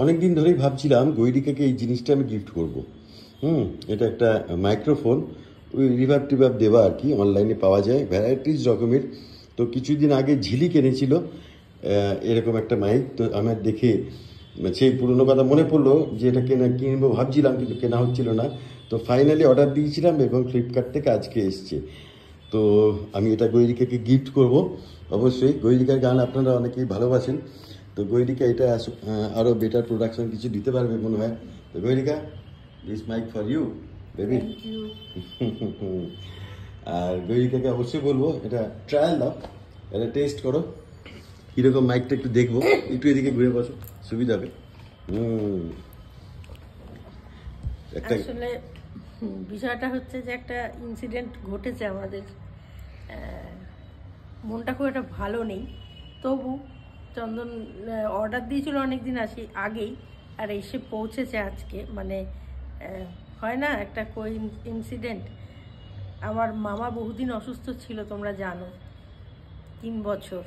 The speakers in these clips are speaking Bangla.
অনেক দিন ধরেই ভাবছিলাম গৈরিকাকে এই জিনিসটা আমি গিফট করব। এটা একটা মাইক্রোফোন, ওই রিভাব টিভাব দেওয়া আর কি, অনলাইনে পাওয়া যায় ভ্যারাইটিস রকমের। তো কিছুদিন আগে ঝিলি কিনেছিল এরকম একটা মাইক। তো আমার দেখে সেই পুরনো কথা মনে পড়লো যে এটা কিনবো ভাবছিলাম, কিন্তু কেনা হচ্ছিল না। তো ফাইনালি অর্ডার দিয়েছিলাম এবং ফ্লিপকার্ট থেকে আজকে এসছে। তো আমি এটা গৈরিকাকে গিফট করব। অবশ্যই গৈরিকার গান আপনারা অনেকেই ভালোবাসেন, তো গৈরিকা এটা আরও বেটার প্রোডাকশন কিছু দিতে পারবে মনে হয়। তো Gairika, this mic for you baby. আর গৈরিকাকে অবশ্যই বলবো এটা ট্রায়াল দাও, এটা টেস্ট করো কীরকম মাইকটা, একটু দেখবো। একটু এদিকে ঘুরে বসো, সুবিধা হবে। আসলে বিষয়টা হচ্ছে যে একটা ইনসিডেন্ট ঘটেছে আমাদের, মনটা খুব একটা ভালো নেই। তবু চন্দন অর্ডার দিয়েছিল অনেকদিন আগেই, আর এসে পৌঁছেছে আজকে। মানে হয় না একটা ইনসিডেন্ট। আমার মামা বহুদিন অসুস্থ ছিল, তোমরা জানো, 3 বছর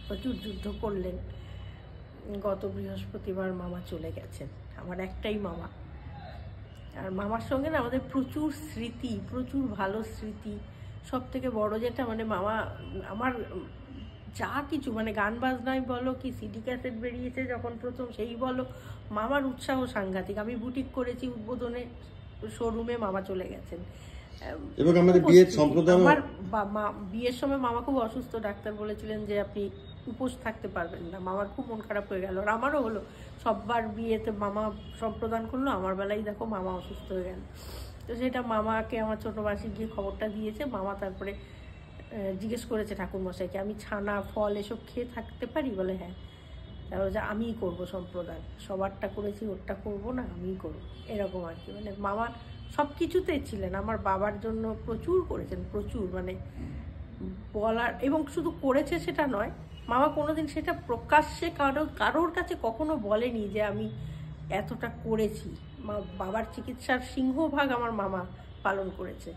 প্রচুর যুদ্ধ করলেন। গত বৃহস্পতিবার মামা চলে গেছেন, আমার একটাই মামা। আর মামার সঙ্গে না আমাদের প্রচুর স্মৃতি, প্রচুর ভালো স্মৃতি। সব থেকে বড় যেটা, মানে মামা আমার যা কিছু, মানে গান বাজনায় বলো কি সিডি ক্যাসেট বেরিয়েছে যখন প্রথম, সেই বলো, মামার উৎসাহ সাংঘাতিক। আমি বুটিক করেছি, উদ্বোধনে শোরুমে মামা চলে গেছেন। এবং আমাদের বিয়ের সম্প্রদায়, আমার বিয়ের সময় মামা খুব অসুস্থ, ডাক্তার বলেছিলেন যে আপনি উপোস থাকতে পারবেন না। মামার খুব মন খারাপ হয়ে গেল, আর আমারও হলো। সববার বিয়েতে মামা সম্প্রদান করলো, আমার বেলায় দেখো মামা অসুস্থ হয়ে গেল। তো সেটা মামাকে আমার ছোটো মাসি গিয়ে খবরটা দিয়েছে। মামা তারপরে জিজ্ঞেস করেছে ঠাকুরমশাইকে, আমি ছানা ফল এসব খেয়ে থাকতে পারি? বলে হ্যাঁ। তারপরে যে আমিই করবো সম্প্রদান, সবারটা করেছি ওরটা করবো না, আমিই করবো, এরকম আর কি। মানে মামা সব কিছুতে ছিলেন, আমার বাবার জন্য প্রচুর করেছেন, প্রচুর, মানে বলার। এবং শুধু করেছে সেটা নয়, মামা কোনোদিন সেটা প্রকাশ্যে কারোর কাছে কখনো বলেনি যে আমি এতটা করেছি। বাবার চিকিৎসার সিংহভাগ আমার মামা পালন করেছে,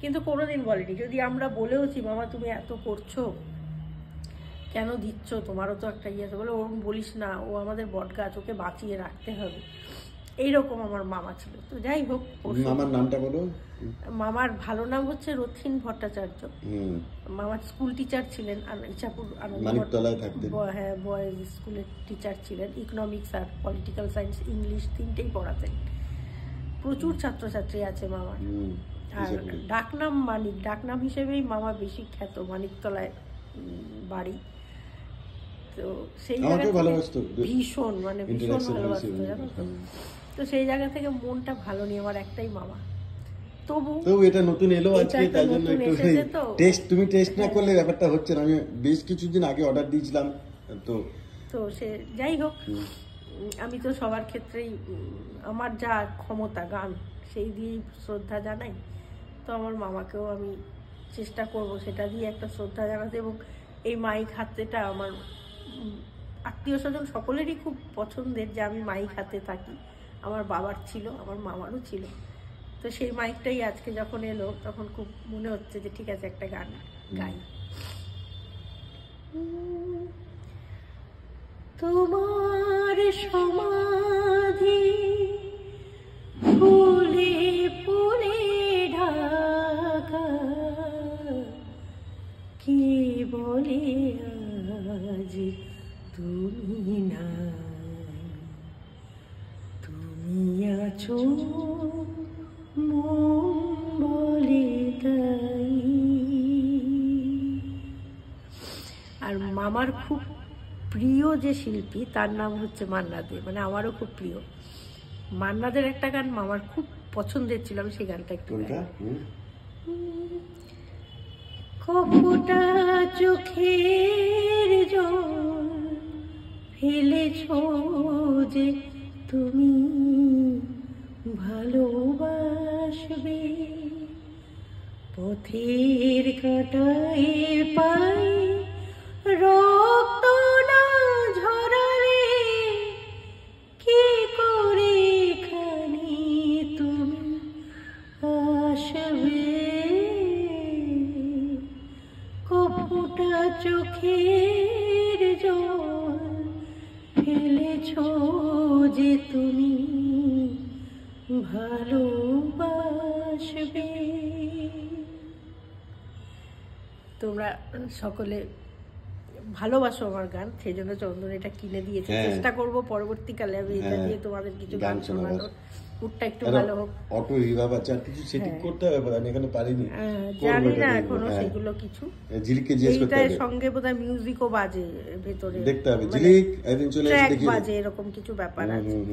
কিন্তু কোনোদিন বলেনি। যদি আমরা বলেওছি মামা তুমি এত করছো, কেন দিচ্ছ, তোমারও তো একটা ইয়ে আছে, বলে ওরকম বলিস না, ও আমাদের বটগাছ, ওকে বাঁচিয়ে রাখতে হবে, এইরকম আমার মামা ছিল। তো যাই হোক, মামার নামটা বলো। মামার ভালো নাম হচ্ছে রথীন ভট্টাচার্য। মামার স্কুল টিচার ছিলেন, ইচ্ছাপুর হ্যাঁ বয়েজ স্কুলের টিচার ছিলেন। ইকোনমিক্স আর পলিটিক্যাল সায়েন্স, ইংলিশ তিনটেই পড়াতেন। প্রচুর ছাত্রছাত্রী আছে মামার। আর ডাকনাম মানিক, ডাকনাম হিসেবেই মামা বেশি খ্যাত, মানিকতলায় বাড়ি। তো সেই জায়গা ভীষণ, মানে ভীষণ ভালোবাসতো, জানো তো। তো সেই জায়গা থেকে মনটা ভালো নেই, আমার একটাই মামা। তবু এটা নতুন এলো আজকে, তাই জন্য একটু টেস্ট, তুমি টেস্ট না করলে ব্যাপারটা হচ্ছে না। আমি বেশ কিছুদিন আগে অর্ডার দিয়েছিলাম। তো সে যাই হোক, আমি তো সবার ক্ষেত্রেই আমার যা ক্ষমতা গান, সেই দিয়েই শ্রদ্ধা জানাই। তো আমার মামাকেও আমি চেষ্টা করব সেটা দিয়ে একটা শ্রদ্ধা জানাতে। এবং এই মাইক হাতেটা আমার আত্মীয় স্বজন সকলেরই খুব পছন্দের, যে আমি মাইক হাতে থাকি। আমার বাবার ছিল, আমার মামারও ছিল। তো সেই মাইকটাই আজকে যখন এলো, তখন খুব মনে হচ্ছে যে ঠিক আছে একটা গান গাই। তোমার সমাধি ফুলে ফুলে ঢাকা, কে বলে আজ তুমি নাই, তুমি আছো বলে তাই। আর মামার খুব প্রিয় যে শিল্পী, তার নাম হচ্ছে মান্না দে, মানে আমারও খুব প্রিয়। মান্না দের একটা গান মামার খুব পছন্দের ছিল, আমি সেই গানটা একটু কপটা চোখের জল ফেলেছ যে তুমি ভালোবাসবে, পথের কাঁটায় পাই রক্ত না ঝরালে, কি করে এখানে তুমি আসবে, কপটা চোখের জল ফেলেছো যে তুমি ভালোবাসবে। তোমরা সকলে ভালোবাসো আমার গান, সেই জন্য চন্দন এটা কিনে দিয়েছে। হ্যাঁ। চেষ্টা করব পরবর্তীকালে আমি এটা হ্যাঁ, দিয়ে তোমাদের কিছু গান গান শোনানোর। শোনাবার। মুডটা একটু আরে, ভালো হোক। অটো রিভাব আছে আর কিছু সেটিং করতে হবে, আমি এখানে পারিনি। জানি করবো না এটা, এখনো হ্যাঁ। সেগুলো কিছু। ঝিলিককে জিজ্ঞেস করতে এইটার হবে, সঙ্গে বোধহয় মিউজিকও বাজে ভেতরে, দেখতে হবে। ঝিলিক একদিন চলে এসে ট্র্যাক দেখিয়ে বাজে, এরকম কিছু ব্যাপার আছে।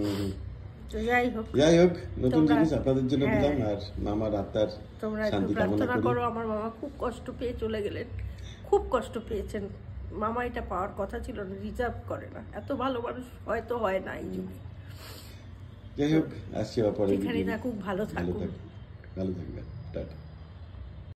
তো যাই হোক, যাই হোক, নতুন তোমরা- জিনিস আপনাদের জন্য হ্যাঁ। দিলাম, আর মামার আত্মার তোমরা একটু শান্তি কামনা প্রার্থনা করি। করো। আমার মামা খুব কষ্ট পেয়ে চলে গেলেন, খুব কষ্ট পেয়েছেন। মামা এটা পাওয়ার কথা ছিল না, রিজার্ভ করে না। এত ভালো মানুষ হয়তো হয় না এই যুগে। যাই হোক, আসছি আবার পরে। যেখানে থাকুক ভালো থাকুক। ভালো থাকবে, টাটা।